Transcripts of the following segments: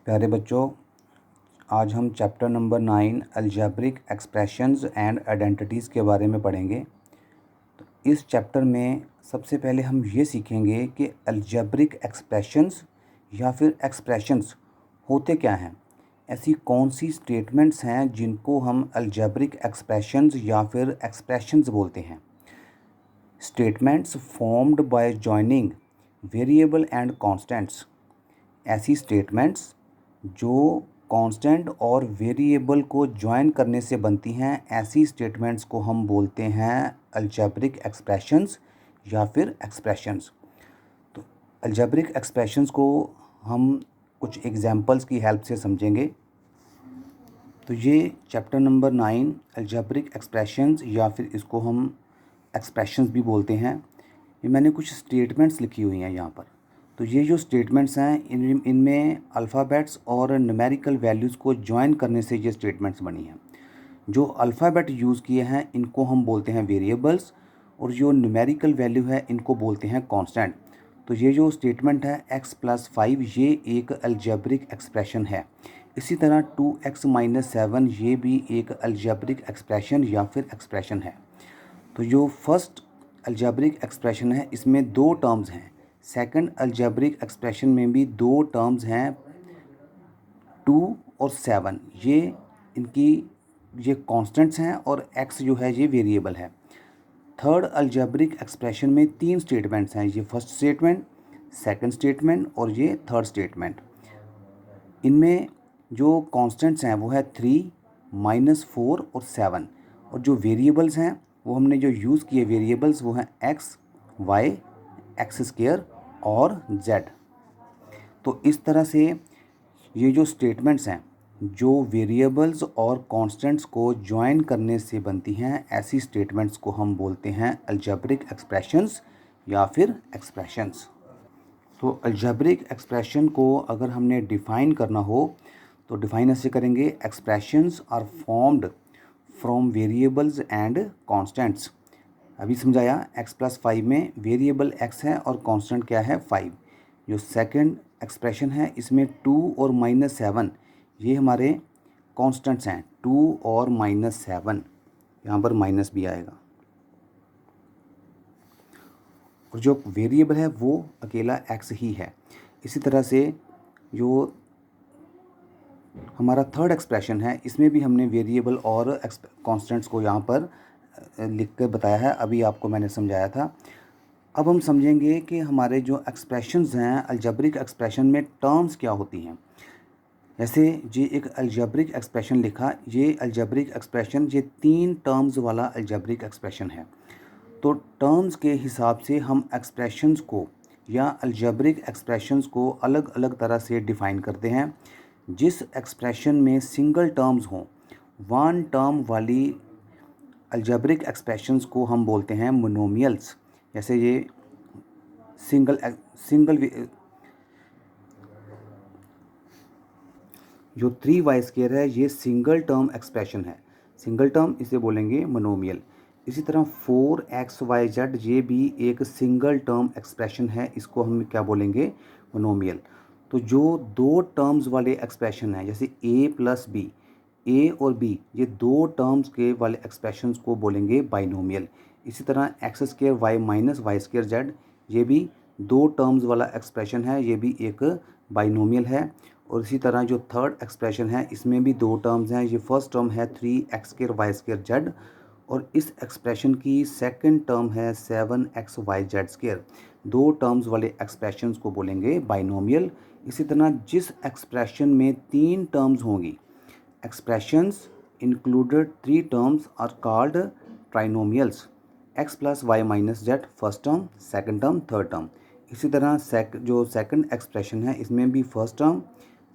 प्यारे बच्चों, आज हम chapter number 9 algebraic expressions and identities के बारे में पढ़ेंगे। तो इस चैप्टर में सबसे पहले हम ये सीखेंगे कि अलजेब्रिक एक्सप्रेशंस या फिर एक्सप्रेशंस होते क्या हैं। ऐसी कौन सी स्टेटमेंट्स हैं जिनको हम अलजेब्रिक एक्सप्रेशंस या फिर एक्सप्रेशंस बोलते हैं। Statements formed by joining variable and constants. ऐसी स्टेटमेंट्स जो कांस्टेंट और वेरिएबल को ज्वाइन करने से बनती हैं, ऐसी स्टेटमेंट्स को हम बोलते हैं अलजेब्रिक एक्सप्रेशंस या फिर एक्सप्रेशंस। तो अलजेब्रिक एक्सप्रेशंस को हम कुछ एग्जांपल्स की हेल्प से समझेंगे। तो ये चैप्टर नंबर 9 अलजेब्रिक एक्सप्रेशंस या फिर इसको हम एक्सप्रेशंस भी बोलते हैं। ये मैंने कुछ स्टेटमेंट्स लिखी हुई हैं यहाँ पर। तो ये जो स्टेटमेंट्स हैं इनमें अल्फ़ाबेट्स और न्यूमेरिकल वैल्यूज़ को ज्वाइन करने से ये स्टेटमेंट्स बनी हैं। जो अल्फ़ाबेट यूज़ किए हैं इनको हम बोलते हैं वेरिएबल्स, और जो न्यूमेरिकल वैल्यू है इनको बोलते हैं कांस्टेंट। तो ये जो स्टेटमेंट है x+5 ये एक अलजेब्रिक एक्सप्रेशन है। इसी तरह 2x-7 ये भी एक अलजेब्रिक एक्सप्रेशन या फिर एक्सप्रेशन है। तो जो फर्स्ट अलजेब्रिक एक्सप्रेशन है इसमें दो टर्म्स हैं। सेकंड अलजेब्रिक एक्सप्रेशन में भी दो टर्म्स हैं, 2 और 7। ये कांस्टेंट्स हैं और x जो है ये वेरिएबल है। थर्ड अलजेब्रिक एक्सप्रेशन में तीन स्टेटमेंट्स हैं। ये फर्स्ट स्टेटमेंट, सेकंड स्टेटमेंट और ये थर्ड स्टेटमेंट। इनमें जो कांस्टेंट्स हैं वो है 3, -4 और 7, और जो वेरिएबल्स हैं वो हमने जो यूज़ किए वेरिएबल्स वो हैं x, y, x² और z। तो इस तरह से ये जो स्टेटमेंट्स हैं जो वेरिएबल्स और कांस्टेंट्स को ज्वाइन करने से बनती हैं, ऐसी स्टेटमेंट्स को हम बोलते हैं अलजेब्रिक एक्सप्रेशंस या फिर एक्सप्रेशंस। तो अलजेब्रिक एक्सप्रेशन को अगर हमने डिफ़ाइन करना हो तो डिफ़ाइन ऐसे करेंगे, expressions are formed from variables and constants. अभी समझाया, x+5 में वेरिएबल x है और कांस्टेंट क्या है 5। जो सेकंड एक्सप्रेशन है इसमें 2 और -7 ये हमारे कांस्टेंट्स हैं, 2 और -7, यहाँ पर माइनस भी आएगा। और जो वेरिएबल है वो अकेला x ही है। इसी तरह से जो हमारा थर्ड एक्सप्रेशन है इसमें भी हमने वेरिएबल और कांस्टेंट्स को यहाँ पर लिख कर बताया है, अभी आपको मैंने समझाया था। अब हम समझेंगे कि हमारे जो एक्सप्रेशंस हैं अलजेब्रिक एक्सप्रेशन में टर्म्स क्या होती हैं। जैसे ये एक अलजेब्रिक एक्सप्रेशन लिखा, ये अलजेब्रिक एक्सप्रेशन ये 3 टर्म्स वाला अलजेब्रिक एक्सप्रेशन है। तो टर्म्स के हिसाब से हम एक्सप्रेशंस को या अलजेब्रिक एक्सप्रेशंस को अलग अलग तरह से डिफ़ाइन करते हैं। जिस एक्सप्रेशन में सिंगल टर्म्स हों, वन टर्म वाली अलजेब्रिक एक्सप्रेशंस को हम बोलते हैं मोनोमियल्स। जैसे ये सिंगल जो 3y² है ये सिंगल टर्म एक्सप्रेशन है, सिंगल टर्म इसे बोलेंगे मोनोमियल। इसी तरह 4xyz ये भी एक सिंगल टर्म एक्सप्रेशन है, इसको हम क्या बोलेंगे, मोनोमियल। तो जो दो टर्म्स वाले एक्सप्रेशन हैं जैसे a+b, a और b ये दो टर्म्स के वाले एक्सप्रेशंस को बोलेंगे बाइनोमियल। इसी तरह x² y - y² z ये भी दो टर्म्स वाला एक्सप्रेशन है, ये भी एक बाइनोमियल है। और इसी तरह जो थर्ड एक्सप्रेशन है इसमें भी दो टर्म्स हैं। ये फर्स्ट टर्म है 3x² y² z और इस एक्सप्रेशन की सेकंड टर्म है 7x y z²। दो टर्म्स वाले एक्सप्रेशंस को बोलेंगे बाइनोमियल। इसी तरह जिस एक्सप्रेशन में तीन टर्म्स होंगी, expressions included 3 terms are called trinomials. x+y - z first term, second term, third term. इसी तरह जो सेकंड एक्सप्रेशन है इसमें भी फर्स्ट टर्म,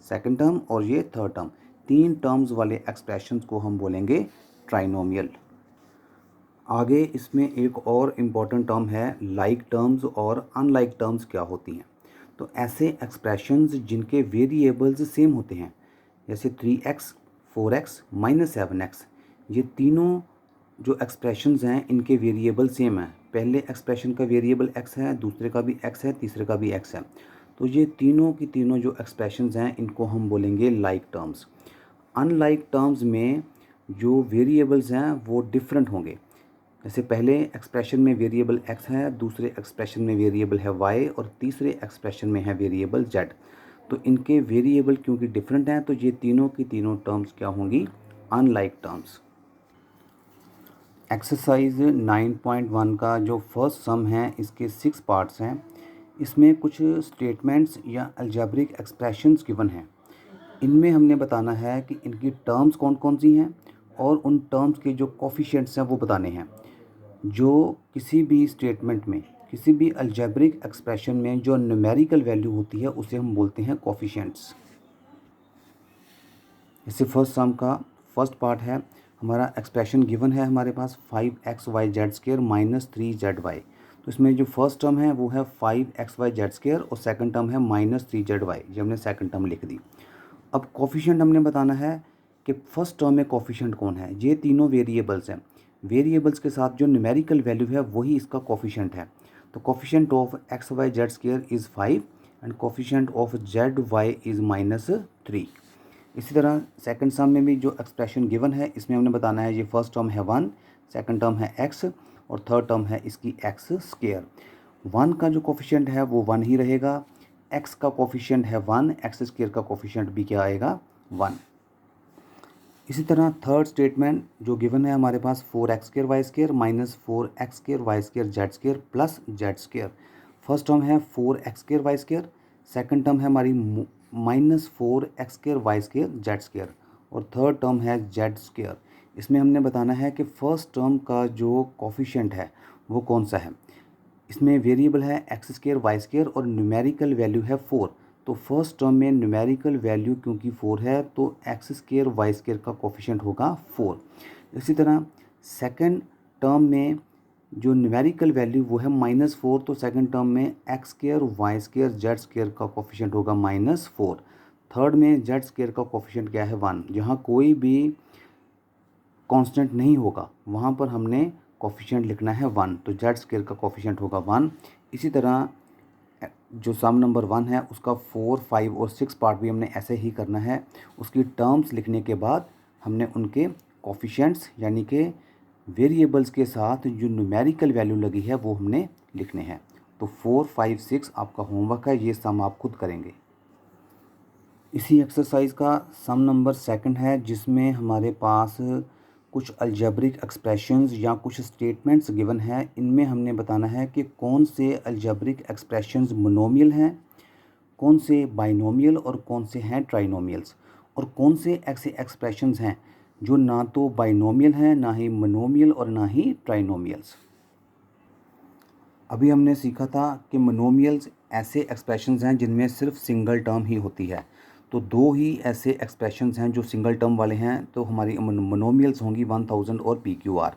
सेकंड टर्म और ये थर्ड टर्म, 3 टर्म्स वाले एक्सप्रेशंस को हम बोलेंगे ट्राइनोमियल। आगे इसमें एक और इम्पॉर्टेंट टर्म है लाइक टर्म्स और अनलाइक टर्म्स क्या होती हैं। तो ऐसे एक्सप्रेशंस जिनके वेरिएबल्स सेम होते हैं, जैसे 3x, 4x - 7x, ये तीनों जो एक्सप्रेशंस हैं इनके वेरिएबल सेम हैं। पहले एक्सप्रेशन का वेरिएबल x है, दूसरे का भी x है, तीसरे का भी x है। तो ये तीनों की तीनों जो एक्सप्रेशंस हैं इनको हम बोलेंगे लाइक टर्म्स। अनलाइक टर्म्स में जो वेरिएबल्स हैं वो डिफरेंट होंगे। जैसे पहले एक्सप्रेशन में वेरिएबल x है, दूसरे एक्सप्रेशन में वेरिएबल है y और तीसरे एक्सप्रेशन में है वेरिएबल z। तो इनके वेरिएबल क्योंकि डिफरेंट हैं तो ये तीनों की तीनों टर्म्स क्या होंगी, अनलाइक टर्म्स। एक्सरसाइज 9.1 का जो फर्स्ट सम है इसके 6 पार्ट्स हैं। इसमें कुछ स्टेटमेंट्स या अलजेब्रिक एक्सप्रेशंस गिवन हैं। इनमें हमने बताना है कि इनकी टर्म्स कौन कौन सी हैं और उन टर्म्स के जो कोफिशिएंट्स हैं वो बताने हैं। जो किसी भी स्टेटमेंट में, किसी भी अलजेब्रिक एक्सप्रेशन में जो न्यूमेरिकल वैल्यू होती है उसे हम बोलते हैं कोफिशिएंट्स। इससे फर्स्ट सम का फर्स्ट पार्ट है, हमारा एक्सप्रेशन गिवन है हमारे पास 5xyz² माइनस 3zy। तो इसमें जो फर्स्ट टर्म है वो है 5xyz² और सेकंड टर्म है माइनस 3zy। ये हमने सेकंड टर्म लिख दी। अब कोफिशिएंट हमने बताना है कि फर्स्ट टर्म में कोफिशिएंट कौन है। ये तीनों वेरिएबल्स हैं, वेरिएबल्स के साथ जो न्यूमेरिकल वैल्यू है वही इसका कोफिशिएंट है। तो coefficient of xyz² is 5 and coefficient of zy is -3। इसी तरह सेकंड सम में भी जो एक्सप्रेशन गिवन है इसमें हमने बताना है ये फर्स्ट टर्म है 1, सेकंड टर्म है x और थर्ड टर्म है इसकी x²। 1 का जो कोफिशिएंट है वो 1 ही रहेगा, x का कोफिशिएंट है 1, x² का कोफिशिएंट भी क्या आएगा, 1। इसी तरह थर्ड स्टेटमेंट जो गिवन है हमारे पास 4x² minus 4x² plus z²। First term है 4x², सेकंड टर्म है हमारी -4x² और थर्ड टर्म है z²। इसमें हमने बताना है कि फर्स्ट टर्म का जो कोफिशिएंट है वो कौन सा है। इसमें वेरिएबल है x² और न्यूमेरिकल वैल्यू है 4। तो फर्स्ट टर्म में न्यूमेरिकल वैल्यू क्योंकि 4 है तो x² का कोफिशिएंट होगा 4। इसी तरह सेकंड टर्म में जो न्यूमेरिकल वैल्यू वो है -4, तो सेकंड टर्म में x² z² का कोफिशिएंट होगा -4। थर्ड में z² का कोफिशिएंट क्या है, 1। जहाँ कोई भी कांस्टेंट नहीं होगा वहाँ पर हमने कोफिशिएंट लिखना है 1, तो z² का कोफिशिएंट होगा 1। इसी तरह जो सम नंबर 1 है उसका 4, 5 और 6 पार्ट भी हमने ऐसे ही करना है। उसकी टर्म्स लिखने के बाद हमने उनके कोफिशिएंट्स यानी कि वेरिएबल्स के साथ जो न्यूमेरिकल वैल्यू लगी है वो हमने लिखने हैं। तो 4, 5, 6 आपका होमवर्क है, ये सम आप खुद करेंगे। इसी एक्सरसाइज का सम नंबर 2 है जिसमें हमारे पास कुछ अलजेब्रिक एक्सप्रेशंस या कुछ स्टेटमेंट्स गिवन है। इनमें हमने बताना है कि कौन से अलजेब्रिक एक्सप्रेशंस मोनोमियल हैं, कौन से बाइनोमियल और कौन से हैं ट्राइनोमियल्स, और कौन से ऐसे एक्सप्रेशंस हैं जो ना तो बाइनोमियल हैं, ना ही मोनोमियल और ना ही ट्राइनोमियल्स। अभी हमने सीखा था कि मोनोमियल्स ऐसे एक्सप्रेशंस हैं जिनमें सिर्फ सिंगल टर्म ही होती है। तो 2 ही ऐसे एक्सप्रेशंस हैं जो सिंगल टर्म वाले हैं, तो हमारी मोनोमियल्स होंगी 1000 और PQR।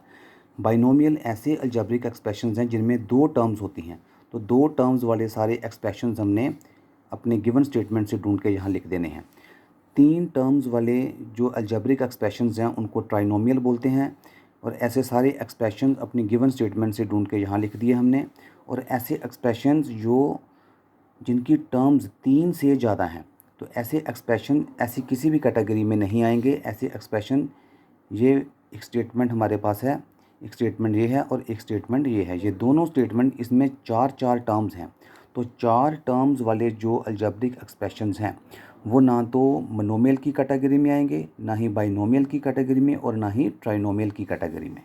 बाइनोमियल ऐसे अलजेब्रिक एक्सप्रेशंस हैं जिनमें 2 टर्म्स होती हैं। तो 2 टर्म्स वाले सारे एक्सप्रेशंस हमने अपने गिवन स्टेटमेंट से ढूंढ के यहाँ लिख देने हैं। 3 टर्म्स वाले जो अलजेब्रिक एक्सप्रेशंस हैं उनको ट्राइनोमियल बोलते हैं। और ऐसे सारे एक्सप्रेशंस अपनी गिवन स्टेटमेंट से ढूंढ के यहाँ लिख दिए हमने। और ऐसे एक्सप्रेशंस जिनकी टर्म्स 3 से ज़्यादा हैं, तो ऐसे एक्सप्रेशन ऐसी किसी भी कैटेगरी में नहीं आएंगे। ऐसे एक्सप्रेशन, ये एक स्टेटमेंट हमारे पास है, एक स्टेटमेंट ये है और एक स्टेटमेंट ये है। ये दोनों स्टेटमेंट, इसमें 4 टर्म्स हैं। तो 4 टर्म्स वाले जो अलजेब्रिक एक्सप्रेशंस हैं वो ना तो मोनोमियल की कैटेगरी में आएंगे, ना ही बाइनोमियल की कैटेगरी में और ना ही ट्राइनोमियल की कैटेगरी में।